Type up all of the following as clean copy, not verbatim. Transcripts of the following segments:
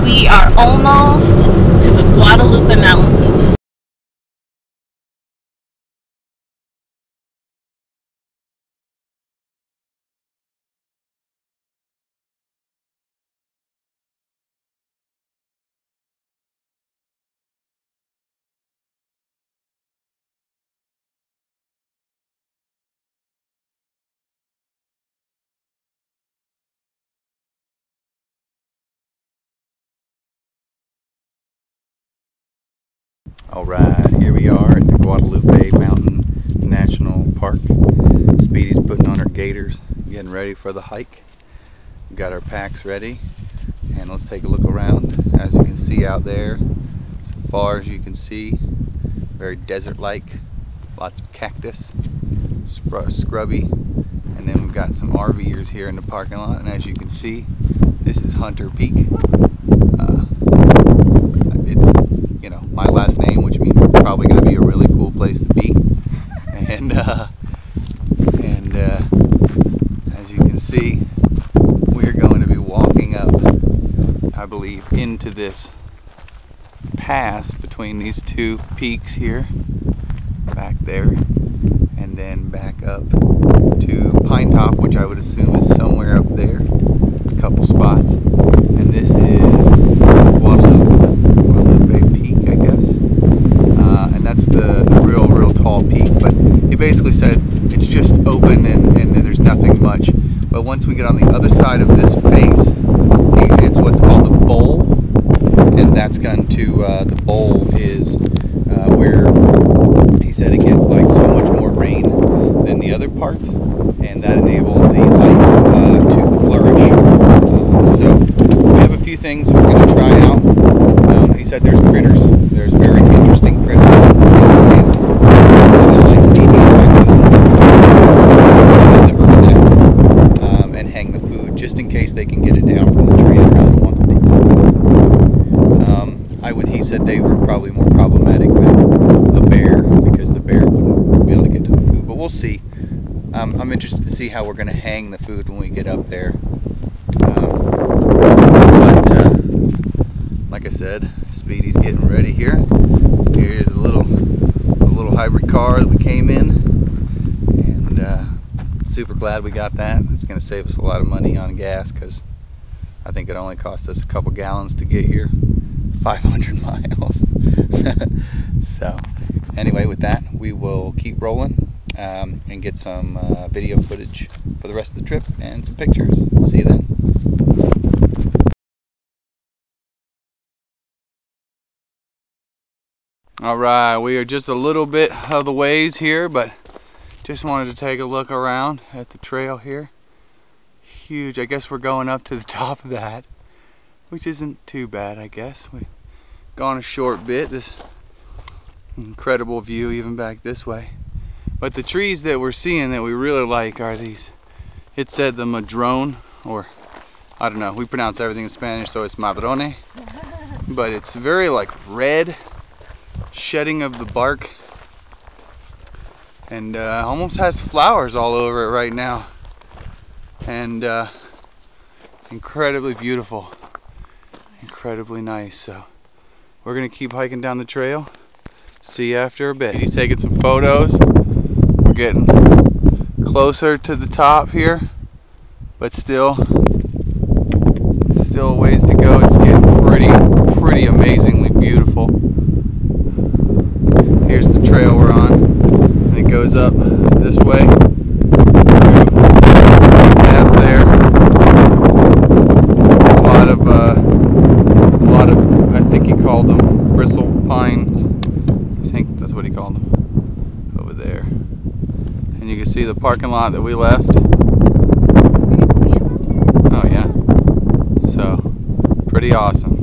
We are almost to the Guadalupe Mountains. Alright, here we are at the Guadalupe Mountain National Park. Speedy's putting on her gaiters, getting ready for the hike. We've got our packs ready, and let's take a look around. As you can see out there, as far as you can see, very desert-like, lots of cactus, scrubby, and then we've got some RVers here in the parking lot, and as you can see, this is Hunter Peak. It's, you know, my last name, which means it's probably going to be a really cool place to be. And as you can see, we're going to be walking up, I believe, into this pass between these two peaks here, back there, and then back up to Pine Top, which I would assume is somewhere up there. There's a couple spots, and this is Guadalupe Peak, I guess, and that's the real tall peak. But he basically said it's just open and there's nothing much. But once we get on the other side of this face, it's what's called the bowl, and that's going to the bowl is where he said it gets like so much more rain than the other parts, and that enables the life to flourish. So we have a few things that we're going to try out. He said there's critters. There's very interesting critters. Tails. So they're like medium raccoons. So we use the Urset and hang the food just in case they can get it down from the tree. I really don't want them to eat the food. He said they were probably more problematic than a bear, because the bear wouldn't be able to get to the food. But we'll see. I'm interested to see how we're going to hang the food when we get up there. Like I said, Speedy's getting ready here. Here's a little hybrid car that we came in, and super glad we got that. It's going to save us a lot of money on gas, because I think it only cost us a couple gallons to get here, 500 miles. So anyway, with that, we will keep rolling and get some video footage for the rest of the trip and some pictures. See you then. Alright, we are just a little bit of the ways here, but just wanted to take a look around at the trail here. Huge. I guess we're going up to the top of that, which isn't too bad, I guess. We've gone a short bit. This incredible view even back this way. But the trees that we're seeing that we really like are these. It said the madrone, or I don't know, we pronounce everything in Spanish, so it's madrone. But it's very like red, shedding of the bark, and almost has flowers all over it right now, and incredibly beautiful, incredibly nice. So we're gonna keep hiking down the trail. See you after a bit. He's taking some photos. We're getting closer to the top here, but still a ways to go. It's getting pretty amazingly beautiful. Here's the trail we're on, and it goes up this way. Past there, a lot of, I think he called them bristle pines. I think that's what he called them over there. And you can see the parking lot that we left. Oh yeah, so pretty awesome.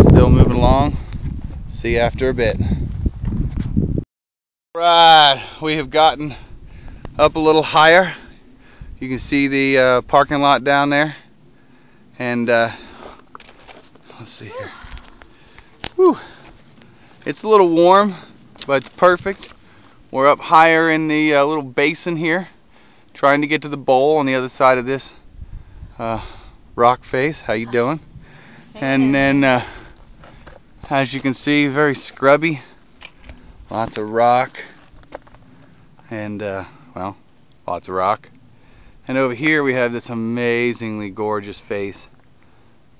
Still moving along. See you after a bit. Right, we have gotten up a little higher. You can see the parking lot down there, and let's see here. Whew. It's a little warm, but it's perfect. We're up higher in the little basin here, trying to get to the bowl on the other side of this rock face. How you doing? And then, as you can see, very scrubby. Lots of rock. And, well, lots of rock. And over here we have this amazingly gorgeous face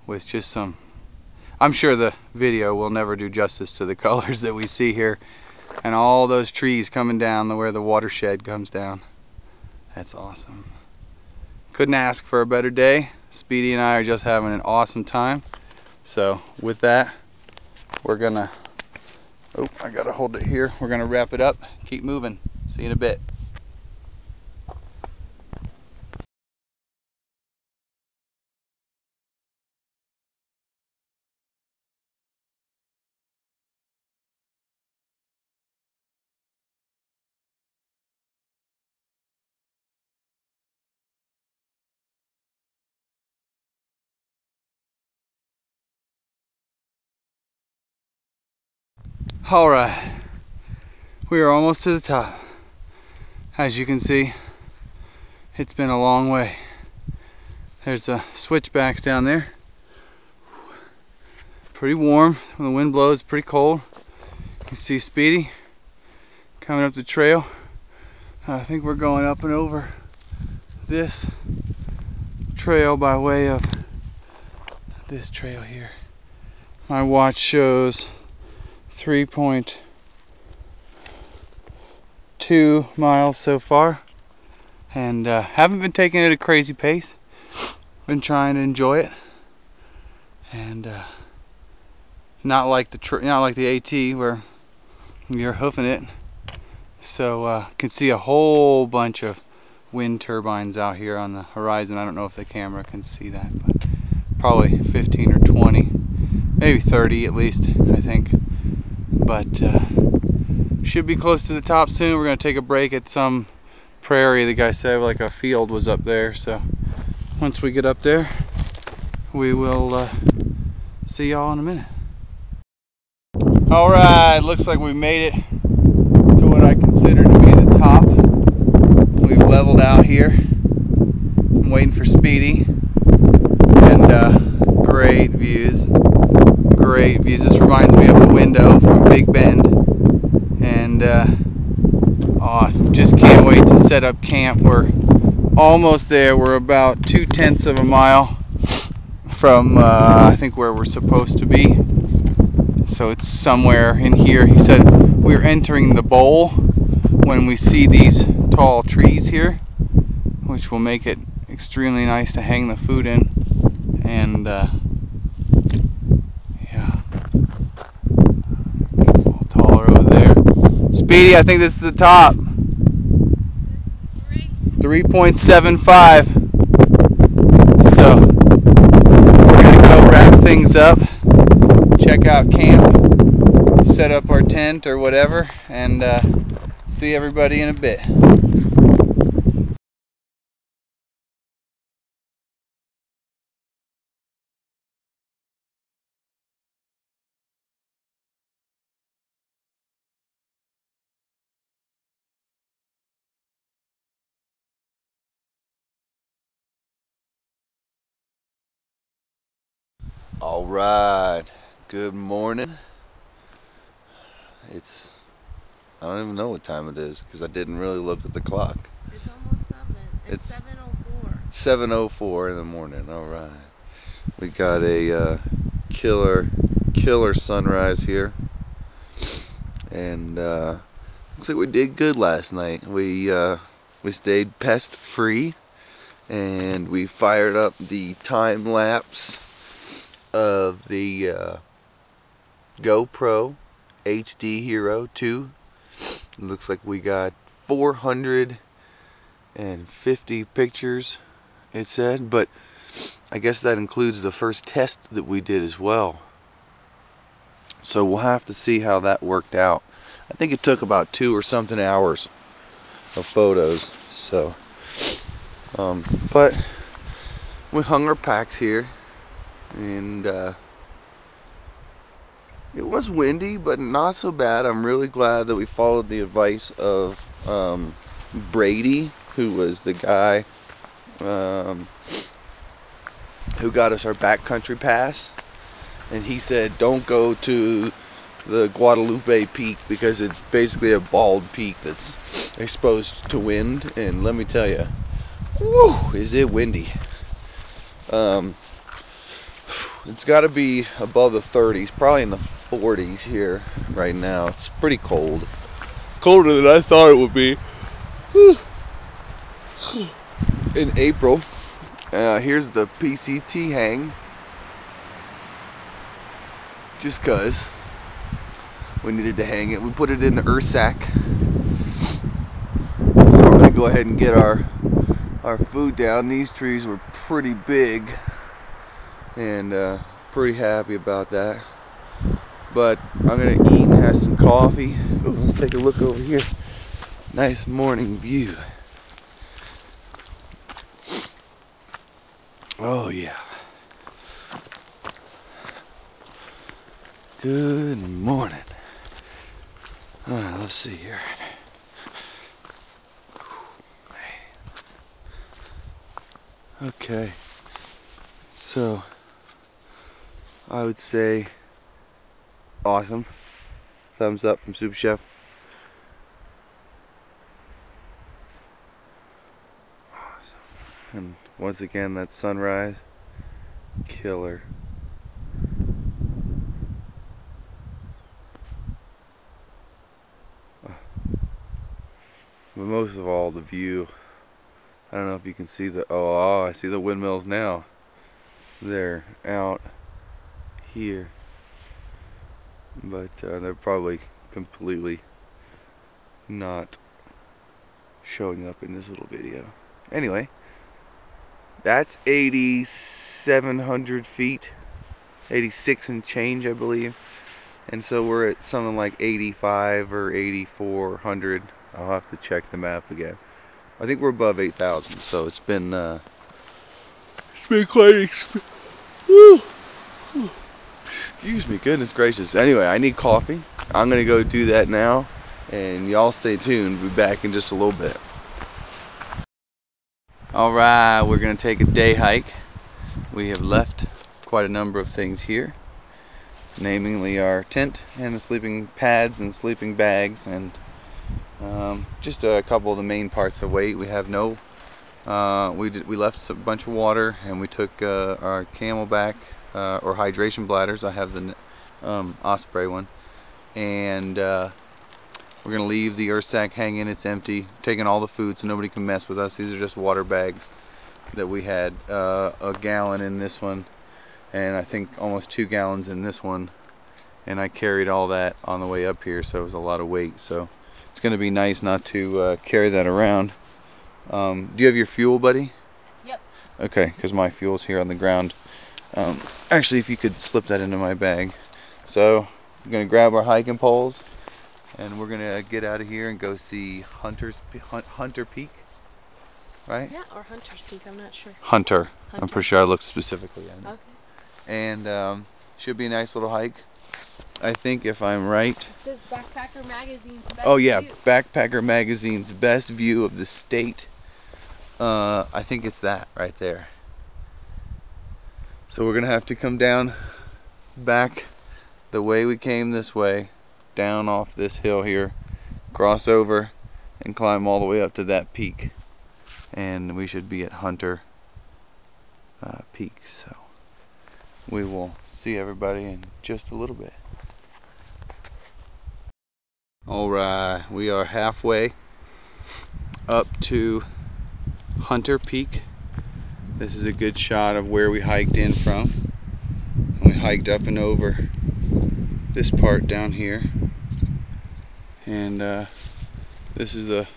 with just some... I'm sure the video will never do justice to the colors that we see here. And all those trees coming down where the watershed comes down. That's awesome. Couldn't ask for a better day. Speedy and I are just having an awesome time. So with that, we're gonna... Oh, I gotta hold it here. We're gonna wrap it up. Keep moving. See you in a bit. Alright, we are almost to the top. As you can see, it's been a long way. There's switchbacks down there. Pretty warm. When the wind blows, it's pretty cold. You can see Speedy coming up the trail. I think we're going up and over this trail by way of this trail here. My watch shows 3.2 miles so far, and haven't been taking it at a crazy pace. Been trying to enjoy it, and not like the AT where you're hoofing it. So can see a whole bunch of wind turbines out here on the horizon. I don't know if the camera can see that, but probably 15 or 20, maybe 30 at least, I think. But should be close to the top soon. We're going to take a break at some prairie. The guy said like a field was up there. So once we get up there, we will see y'all in a minute. Alright, looks like we made it to what I consider to be the top. We've leveled out here. I'm waiting for Speedy. And great views. Great views. This reminds me of the window from Big Bend. And awesome. Just can't wait to set up camp. We're almost there. We're about 2/10 of a mile from I think where we're supposed to be. So it's somewhere in here. He said we're entering the bowl when we see these tall trees here, which will make it extremely nice to hang the food in. And yeah, it's a little taller over there. Speedy, I think this is the top. 3.75. So we're gonna go wrap things up, check out camp, set up our tent or whatever, and see everybody in a bit. All right, good morning. I don't even know what time it is because I didn't really look at the clock. It's almost 7. It's 7:04. 7:04 in the morning. All right, we got a killer sunrise here, and looks like we did good last night. We stayed pest free, and we fired up the time lapse of the GoPro HD Hero 2. It looks like we got 450 pictures, it said, but I guess that includes the first test that we did as well. So we'll have to see how that worked out. I think it took about 2 or something hours of photos. So, but we hung our packs here. And it was windy, but not so bad. I'm really glad that we followed the advice of Brady, who was the guy who got us our backcountry pass. and he said don't go to the Guadalupe peak because it's basically a bald peak that's exposed to wind, and let me tell you, woo, is it windy. It's got to be above the 30s, probably in the 40s here right now. It's pretty cold, colder than I thought it would be. In April. Here's the PCT hang, just cause we needed to hang it. We put it in the earth sack, so we're gonna go ahead and get our food down. These trees were pretty big, and pretty happy about that. But I'm gonna eat and have some coffee. Ooh, let's take a look over here. Nice morning view. Oh yeah. Good morning. Let's see here. Okay. So I would say awesome. Thumbs up from Super Chef. Awesome. And once again, that sunrise, killer. But most of all, the view. I don't know if you can see the, oh, I see the windmills now. They're out here. But they're probably completely not showing up in this little video. Anyway, that's 8,700 feet, 86 and change, I believe. And so we're at something like 85 or 8,400. I'll have to check the map again. I think we're above 8,000, so it's been quite excuse me, goodness gracious. Anyway, I need coffee. I'm gonna go do that now, and y'all stay tuned. We'll be back in just a little bit. Alright, we're gonna take a day hike. We have left quite a number of things here, namely our tent and the sleeping pads and sleeping bags, and just a couple of the main parts of weight. We have no, we left a bunch of water, and we took our Camelback or hydration bladders. I have the Osprey one, and we're gonna leave the earth sack hanging. It's empty. Taking all the food so nobody can mess with us. These are just water bags that we had, a gallon in this one, and I think almost 2 gallons in this one, and I carried all that on the way up here, so it was a lot of weight. So it's going to be nice not to carry that around. Do you have your fuel, buddy? Yep. Okay, because my fuel's here on the ground. Actually, if you could slip that into my bag. So I'm going to grab our hiking poles, and we're going to get out of here and go see Hunter Peak, right? Yeah, or Hunter's Peak, I'm not sure. Hunter. I'm pretty sure I looked specifically at it. Okay. And should be a nice little hike. I think, if I'm right. It says Backpacker Magazine's best Oh yeah, view. Backpacker Magazine's best view of the state. I think it's that right there. So we're gonna have to come down back the way we came this way, down off this hill here, cross over, and climb all the way up to that peak. And we should be at Hunter Peak. So we will see everybody in just a little bit. Alright, we are halfway up to Hunter Peak. This is a good shot of where we hiked in from. We hiked up and over this part down here, and this is the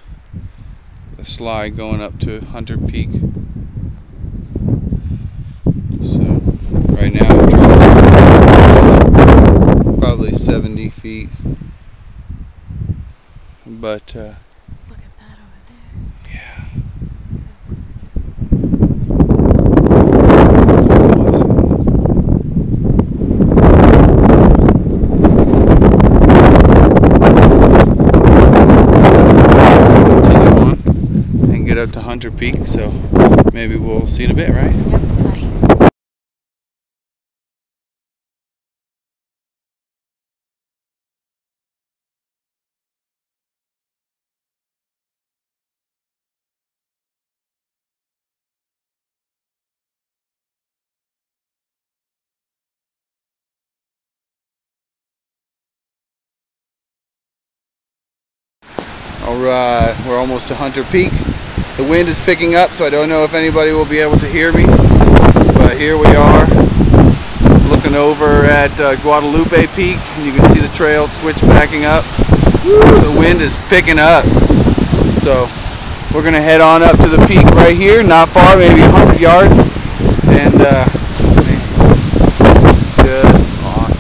slide going up to Hunter Peak. So right now we're dropping probably 70 feet. But look at that over there. yeah. Continue on and get up to Hunter Peak, so maybe we'll see in a bit, right? Yep. Alright, we're almost to Hunter Peak. The wind is picking up, so I don't know if anybody will be able to hear me. But here we are, looking over at Guadalupe Peak, and you can see the trail switch backing up. Woo, the wind is picking up. So we're going to head on up to the peak right here, not far, maybe 100 yards. And just awesome.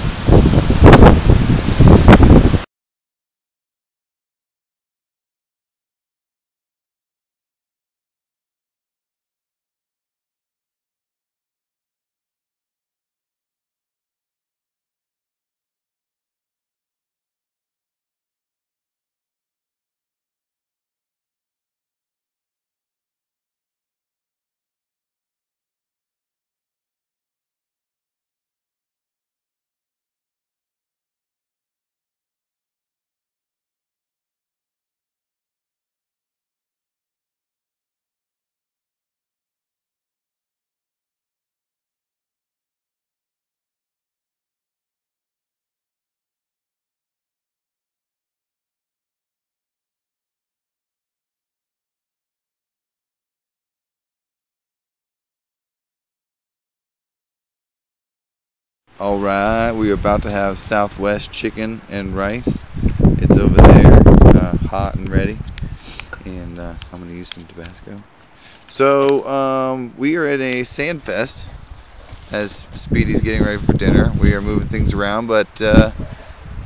Alright, we're about to have Southwest chicken and rice. It's over there, hot and ready. And I'm going to use some Tabasco. So, we are at a sand fest as Speedy's getting ready for dinner. We are moving things around, but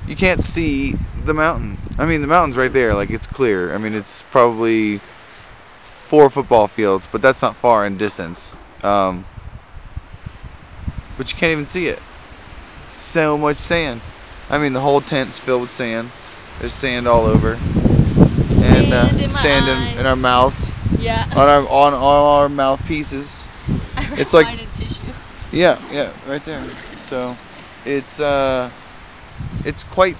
you can't see the mountain. I mean, the mountain's right there, like it's clear. I mean, it's probably 4 football fields, but that's not far in distance. But you can't even see it. So much sand. I mean, the whole tent's filled with sand. There's sand all over, and sand in our mouths. Yeah. On all our mouthpieces. It's like mine in tissue. yeah, right there. So it's quite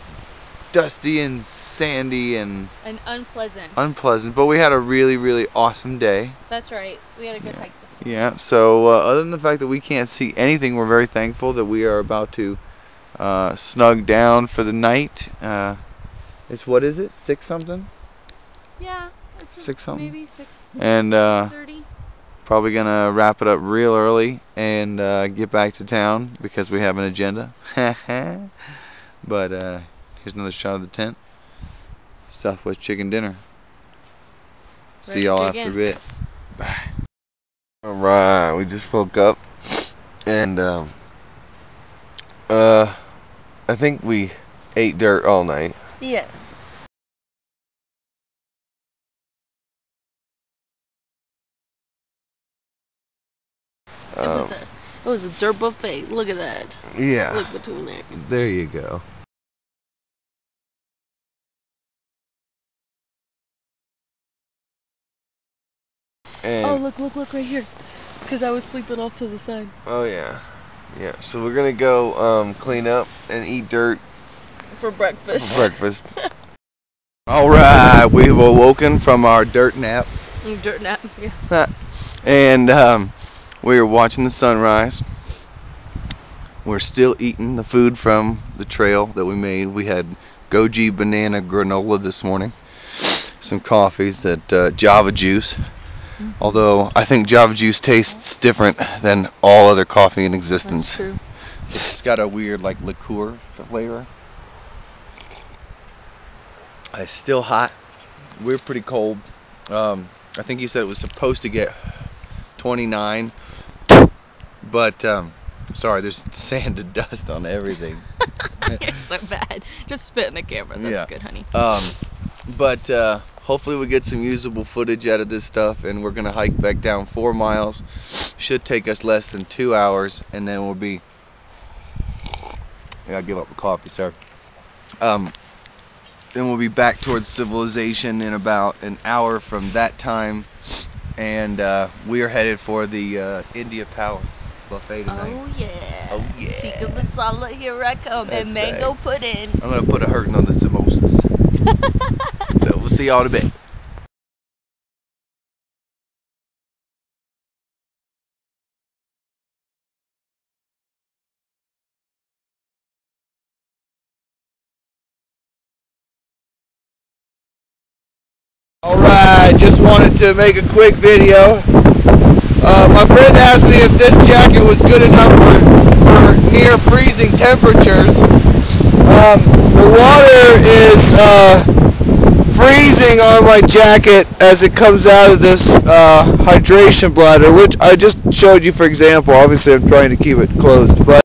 dusty and sandy and unpleasant. But we had a really awesome day. That's right. We had a good hike this morning. Yeah. So other than the fact that we can't see anything, we're very thankful that we are about to snug down for the night. It's what is it? 6 something? Yeah. 6 something. Maybe 6. And 6:30. probably gonna wrap it up real early and get back to town because we have an agenda. But here's another shot of the tent. Southwest chicken dinner. See y'all after a bit. Bye. Alright, we just woke up and I think we ate dirt all night. Yeah. It was a dirt buffet. Look at that. Yeah. Look between there. There you go. And Oh, look right here. Because I was sleeping off to the side. oh yeah. So we're gonna go clean up and eat dirt For breakfast. Alright, we've awoken from our dirt nap. Dirt nap, yeah. And we are watching the sunrise. We're still eating the food from the trail that we made. We had goji banana granola this morning. Some coffees that Java juice. Although I think Java juice tastes different than all other coffee in existence. That's true. It's got a weird like liqueur flavor. It's still hot. We're pretty cold. I think he said it was supposed to get 29, but sorry, there's sand and dust on everything. You're so bad. Just spit in the camera. That's good, honey. But hopefully we get some usable footage out of this stuff, and we're gonna hike back down 4 miles. Should take us less than 2 hours, and then we'll be. I gotta give up the coffee, sir. Then we'll be back towards civilization in about an hour from that time, and we are headed for the India Palace buffet tonight. Oh yeah. Oh yeah. Tikka masala, here I come, That's and mango right. pudding. I'm gonna put a hurting on the samosas. So we'll see y'all in a bit. Alright, just wanted to make a quick video. My friend asked me if this jacket was good enough for near freezing temperatures. The water is freezing on my jacket as it comes out of this hydration bladder, which I just showed you for example. Obviously I'm trying to keep it closed, but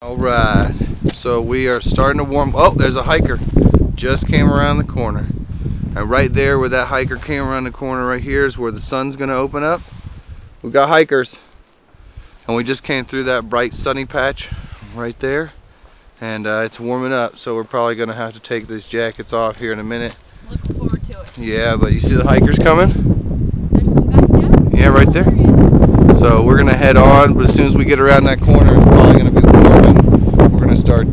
alright, so we are starting to warm. Oh, there's a hiker just came around the corner, and right there where that hiker came around the corner right here is where the sun's gonna open up. We've got hikers, and we just came through that bright sunny patch right there, and it's warming up, so we're probably gonna have to take these jackets off here in a minute. Looking forward to it. Yeah, but you see the hikers coming? There's some guys, yeah? Yeah, right there. So we're gonna head on, but as soon as we get around that corner, it's probably gonna be warm, and we're gonna start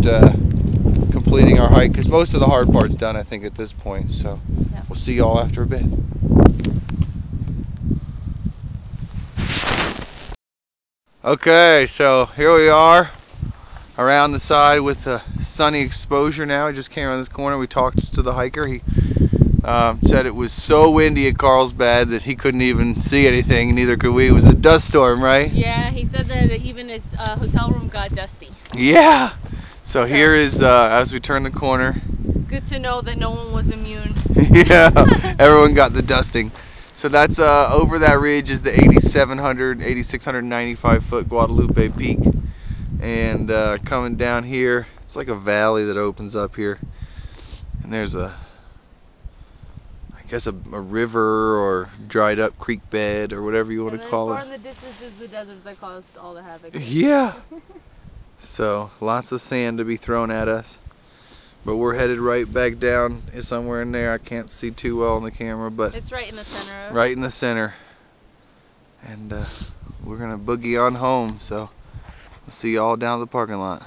completing our hike, because most of the hard part's done, I think, at this point. So yeah. We'll see y'all after a bit. Okay, so here we are around the side with the sunny exposure now. I just came around this corner. We talked to the hiker. He said it was so windy at Carlsbad that he couldn't even see anything, and neither could we. It was a dust storm, right? Yeah, he said that even his hotel room got dusty. Yeah. So here is, as we turn the corner. Good to know that no one was immune. Yeah, everyone got the dusting. So that's over that ridge is the 8,695 foot Guadalupe peak, and coming down here, it's like a valley that opens up here, and there's I guess a river or dried up creek bed or whatever you want to call it. And in the distance is the desert that caused all the havoc. Yeah. So lots of sand to be thrown at us. But we're headed right back down somewhere in there. I can't see too well on the camera, but it's right in the center. Right in the center. And we're gonna boogie on home. So we'll see y'all down at the parking lot.